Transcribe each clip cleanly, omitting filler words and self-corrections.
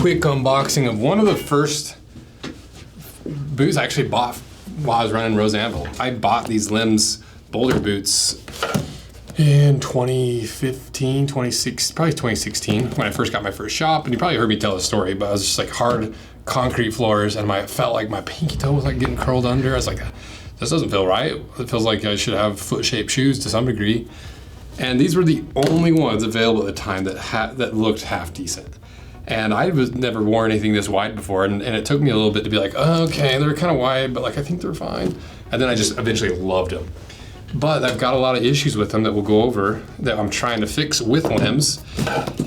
quick unboxing of one of the first boots I actually bought while I was running Rose Anvil. I bought these Lems boulder boots in 2015, probably 2016 when I first got my first shop. And you probably heard me tell the story, but I was just like hard concrete floors and I felt like my pinky toe was like getting curled under. I was like, this doesn't feel right. It feels like I should have foot-shaped shoes to some degree. And these were the only ones available at the time that looked half decent. And I was never worn anything this wide before, and it took me a little bit to be like, oh, okay, they're kind of wide, but like I think they're fine. And then I just eventually loved them. But I've got a lot of issues with them that we'll go over that I'm trying to fix with Lems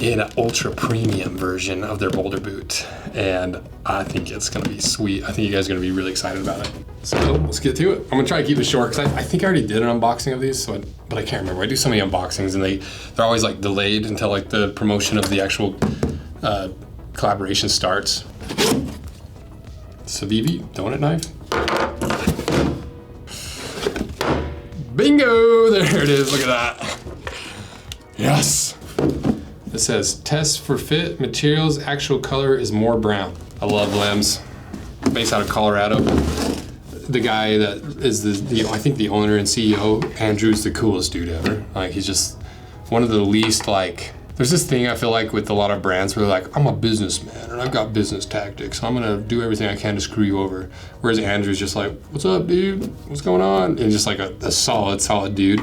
in an ultra premium version of their boulder boot. And I think it's gonna be sweet. I think you guys are gonna be really excited about it. So let's get to it. I'm gonna try to keep it short because I think I already did an unboxing of these, but I can't remember. I do so many unboxings and they're always like delayed until like the promotion of the actual collaboration starts. Savivi donut knife. Bingo! There it is, look at that. Yes! It says, test for fit, materials, actual color is more brown. I love Lems, based out of Colorado. The guy that is I think the owner and CEO, Andrew's the coolest dude ever. Like he's just one of the least like, there's this thing I feel like with a lot of brands where they're like, I'm a businessman and I've got business tactics. So I'm gonna do everything I can to screw you over. Whereas Andrew's just like, what's up, dude? What's going on? And just like a solid dude.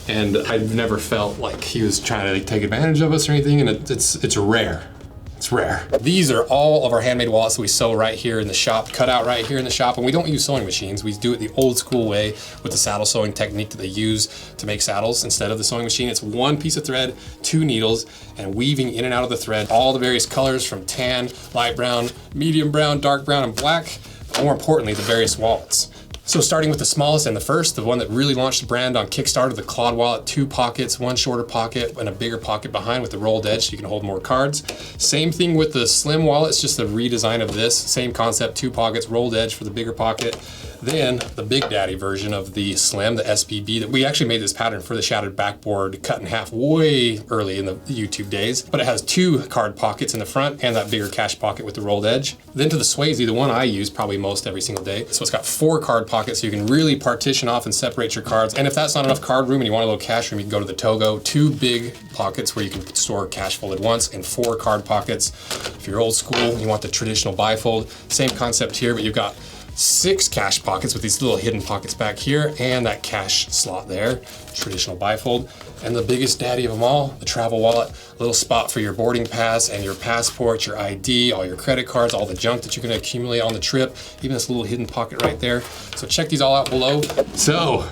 And I've never felt like he was trying to like, take advantage of us or anything. And it's rare. It's rare. These are all of our handmade wallets that we sew right here in the shop, cut out right here in the shop. And we don't use sewing machines. We do it the old school way with the saddle sewing technique that they use to make saddles instead of the sewing machine. It's one piece of thread, 2 needles, and weaving in and out of the thread all the various colors from tan, light brown, medium brown, dark brown, and black. But more importantly, the various wallets. So starting with the smallest and the first, the one that really launched the brand on Kickstarter, the Claude wallet, 2 pockets, 1 shorter pocket and a bigger pocket behind with the rolled edge so you can hold more cards. Same thing with the slim wallet, it's just a redesign of this. Same concept, 2 pockets, rolled edge for the bigger pocket. Then the Big Daddy version of the Slim, the SPB, that we actually made this pattern for the shattered backboard cut in half way early in the YouTube days, but it has 2 card pockets in the front and that bigger cash pocket with the rolled edge. Then to the Swayze, the one I use probably most every single day. So it's got 4 card pockets so you can really partition off and separate your cards. And if that's not enough card room and you want a little cash room, you can go to the Togo. 2 big pockets where you can store cash folded once and 4 card pockets. If you're old school and you want the traditional bifold, same concept here, but you've got 6 cash pockets with these little hidden pockets back here and that cash slot there, traditional bifold. And the biggest daddy of them all, the travel wallet, a little spot for your boarding pass and your passport, your ID, all your credit cards, all the junk that you're gonna accumulate on the trip, even this little hidden pocket right there. So check these all out below. So,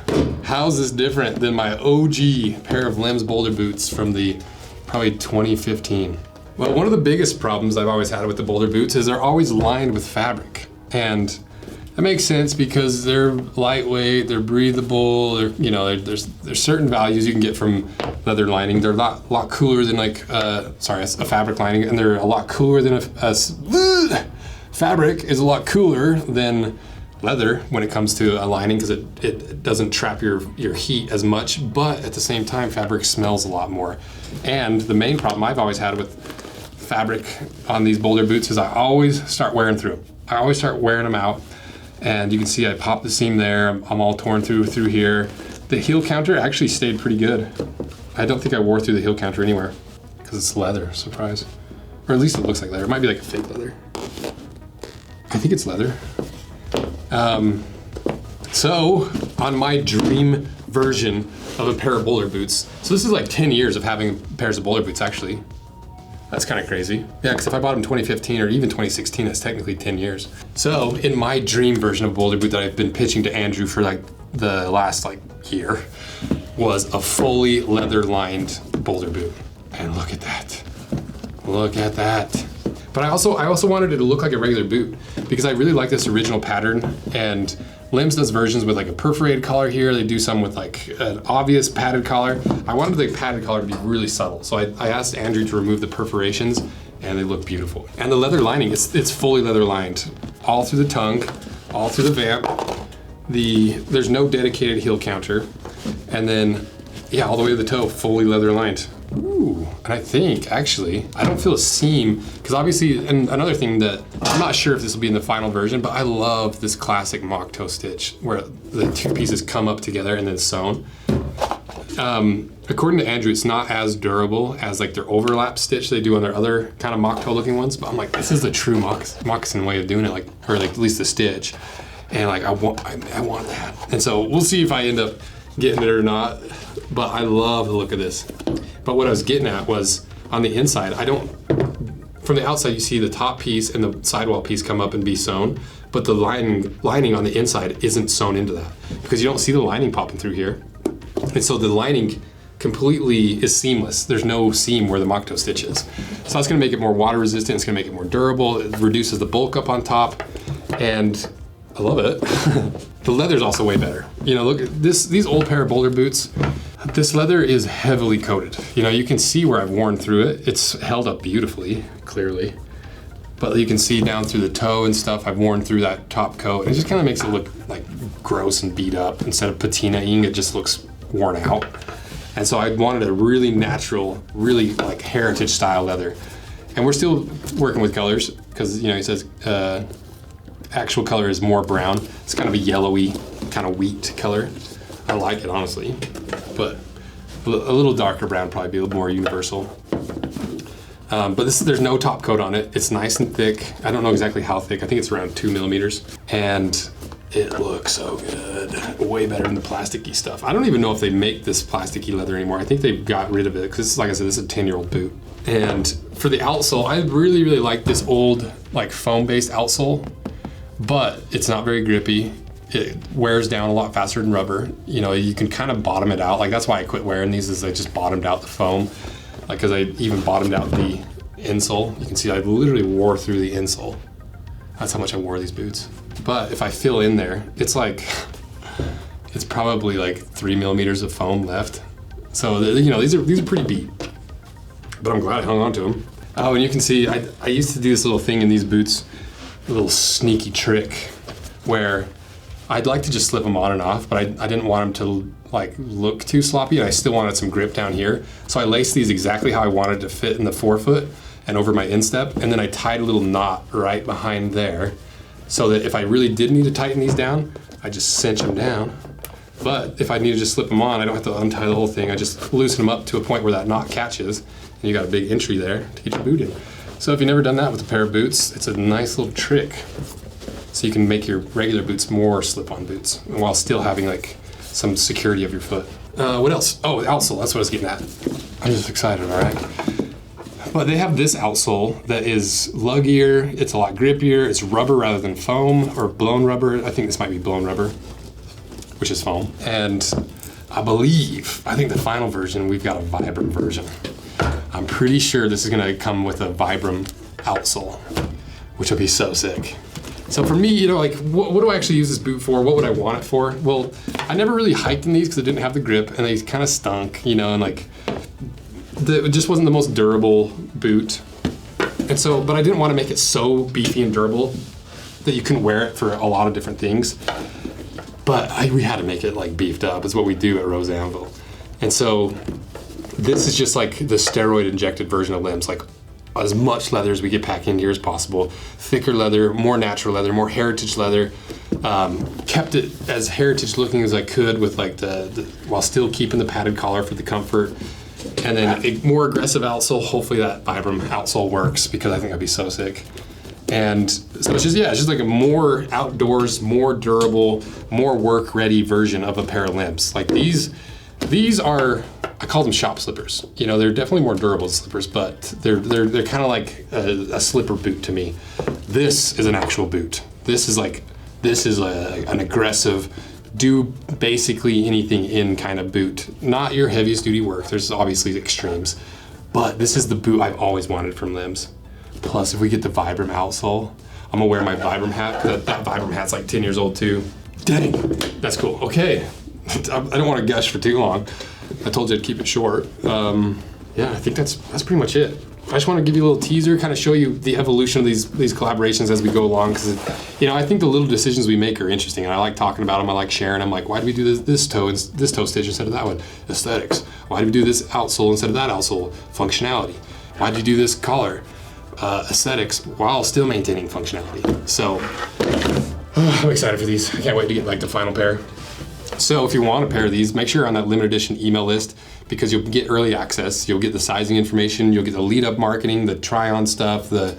how's this different than my OG pair of Lems boulder boots from the probably 2015? Well, one of the biggest problems I've always had with the boulder boots is they're always lined with fabric. And that makes sense because they're lightweight, they're breathable, there's certain values you can get from leather lining. They're a lot cooler than like, a fabric lining, and they're a lot cooler than fabric is a lot cooler than leather when it comes to a lining because it doesn't trap your heat as much, but at the same time, fabric smells a lot more. And the main problem I've always had with fabric on these boulder boots is I always start wearing through them. I always start wearing them out. And you can see I popped the seam there. I'm all torn through here. The heel counter actually stayed pretty good. I don't think I wore through the heel counter anywhere because it's leather, surprise. Or at least it looks like leather. It might be like a fake leather. I think it's leather. So on my dream version of a pair of boulder boots, so this is like 10 years of having pairs of boulder boots actually. That's kind of crazy. Yeah, because if I bought them in 2015 or even 2016, that's technically 10 years. So in my dream version of boulder boot that I've been pitching to Andrew for like the last year was a fully leather lined boulder boot. And look at that. Look at that. But I also wanted it to look like a regular boot because I really like this original pattern, and Lems does versions with like a perforated collar here. They do some with like an obvious padded collar. I wanted the padded collar to be really subtle. So I asked Andrew to remove the perforations and they look beautiful. And the leather lining, it's fully leather lined. All through the tongue, all through the vamp. There's no dedicated heel counter. And then, yeah, all the way to the toe, fully leather lined. Ooh. Ooh, and I think actually, I don't feel a seam, because obviously, and another thing that, I'm not sure if this will be in the final version, but I love this classic mock toe stitch where the two pieces come up together and then sewn. According to Andrew, it's not as durable as like their overlap stitch they do on their other kind of mock toe looking ones, but I'm like, this is the true moccasin way of doing it, like, or like at least the stitch. And like, I want that. And so we'll see if I end up getting it or not, but I love the look of this. But what I was getting at was on the inside, from the outside you see the top piece and the sidewall piece come up and be sewn, but the lining on the inside isn't sewn into that because you don't see the lining popping through here. And so the lining completely is seamless. There's no seam where the mock toe stitch is. So that's gonna make it more water resistant, it's gonna make it more durable, it reduces the bulk up on top, and I love it. The leather's also way better. You know, look at this, these old pair of Boulder boots, this leather is heavily coated. You know, you can see where I've worn through it. It's held up beautifully, clearly. But you can see down through the toe and stuff, I've worn through that top coat. It just kind of makes it look like gross and beat up. Instead of patinaing, it just looks worn out. And so I wanted a really natural, really like heritage style leather. And we're still working with colors because, you know, he says actual color is more brown. It's kind of a yellowy, kind of wheat color. I like it, honestly. But a little darker brown probably be a little more universal. But there's no top coat on it. It's nice and thick. I don't know exactly how thick. I think it's around 2 millimeters. And it looks so good. Way better than the plasticky stuff. I don't even know if they make this plasticky leather anymore. I think they got rid of it because, like I said, this is a 10-year-old boot. And for the outsole, I really, really like this old, like foam-based outsole, but it's not very grippy. It wears down a lot faster than rubber. You know, you can kind of bottom it out. Like that's why I quit wearing these, is I just bottomed out the foam. Like, cause I even bottomed out the insole. You can see I literally wore through the insole. That's how much I wore these boots. But if I fill in there, it's like, it's probably like 3 millimeters of foam left. So, you know, these are pretty beat. But I'm glad I hung on to them. Oh, and you can see, I used to do this little thing in these boots, a little sneaky trick where I'd like to just slip them on and off, but I didn't want them to like look too sloppy, and I still wanted some grip down here. So I laced these exactly how I wanted to fit in the forefoot and over my instep, and then I tied a little knot right behind there so that if I really did need to tighten these down, I just cinch them down. But if I need to just slip them on, I don't have to untie the whole thing. I just loosen them up to a point where that knot catches, and you got a big entry there to get your boot in. So if you've never done that with a pair of boots, it's a nice little trick. So you can make your regular boots more slip-on boots while still having like some security of your foot. What else? Oh, outsole, that's what I was getting at. I'm just excited, all right? But they have this outsole that is luggier, it's a lot grippier, it's rubber rather than foam, or blown rubber. I think this might be blown rubber, which is foam. And I think the final version, we've got a Vibram version. I'm pretty sure this is gonna come with a Vibram outsole, which will be so sick. So for me, you know, like, what do I actually use this boot for? What would I want it for? Well, I never really hiked in these because it didn't have the grip, and they kind of stunk, you know, and like, it just wasn't the most durable boot. And so, but I didn't want to make it so beefy and durable that you couldn't wear it for a lot of different things. But we had to make it like beefed up, is what we do at Rose Anvil. And so this is just like the steroid injected version of Lems, like as much leather as we get packed in here as possible. Thicker leather, more natural leather, more heritage leather. Kept it as heritage looking as I could with like while still keeping the padded collar for the comfort. And then a more aggressive outsole. Hopefully that Vibram outsole works because I think that'd be so sick. And so it's just like a more outdoors, more durable, more work ready version of a pair of Lems. Like these are, I call them shop slippers. You know, they're definitely more durable than slippers, but they're kind of like a slipper boot to me. This is an actual boot. This is an aggressive, do basically anything in kind of boot. Not your heaviest duty work. There's obviously extremes, but this is the boot I've always wanted from Lems. Plus, if we get the Vibram outsole, I'm gonna wear my Vibram hat. That Vibram hat's like 10 years old too. Dang, that's cool. Okay, I don't want to gush for too long. I told you I'd keep it short. Yeah, I think that's pretty much it. I just want to give you a little teaser, kind of show you the evolution of these collaborations as we go along, because I think the little decisions we make are interesting, and I like talking about them. I like sharing them. Like, why do we do this toe stitch instead of that one? Aesthetics. Why do we do this outsole instead of that outsole? Functionality. Why did you do this collar? Aesthetics, while still maintaining functionality. So I'm excited for these. I can't wait to get like the final pair. So if you want a pair of these, make sure you're on that limited edition email list, because you'll get early access. You'll get the sizing information, you'll get the lead up marketing, the try on stuff, the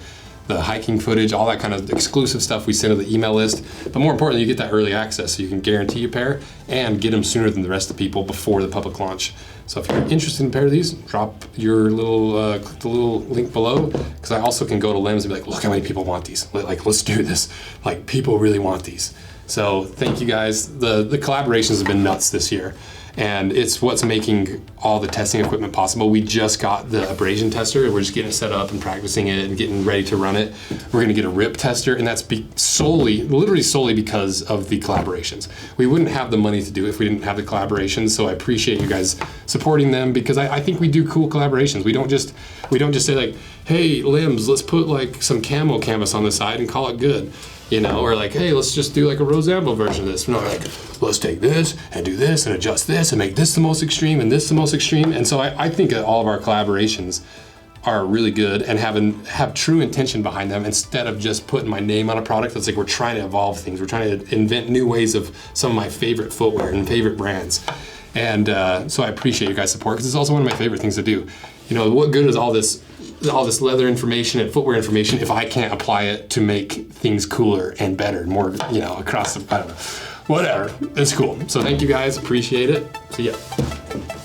hiking footage, all that kind of exclusive stuff we send to the email list. But more importantly, you get that early access so you can guarantee a pair and get them sooner than the rest of the people before the public launch. So if you're interested in a pair of these, drop your little, click the little link below, because I also can go to Lems and be like, look how many people want these. Like, let's do this. Like, people really want these. So thank you guys. The collaborations have been nuts this year, and it's what's making all the testing equipment possible. We just got the abrasion tester. We're just getting it set up and practicing it and getting ready to run it. We're gonna get a rip tester, and that's literally solely because of the collaborations. We wouldn't have the money to do it if we didn't have the collaborations, so I appreciate you guys supporting them, because I think we do cool collaborations. We don't just say like, hey, Lems, let's put like some camo canvas on the side and call it good. Or like, hey, let's just do like a Rose Anvil version of this. We're not like, let's take this and do this and adjust this and make this the most extreme and this the most extreme. And so I think that all of our collaborations are really good and have true intention behind them, instead of just putting my name on a product. That's like, we're trying to evolve things. We're trying to invent new ways of some of my favorite footwear and favorite brands. And so I appreciate you guys' support, because it's also one of my favorite things to do. What good is all this leather information and footwear information if I can't apply it to make things cooler and better, more, across the, I don't know, whatever. It's cool. So thank you guys, appreciate it. See ya.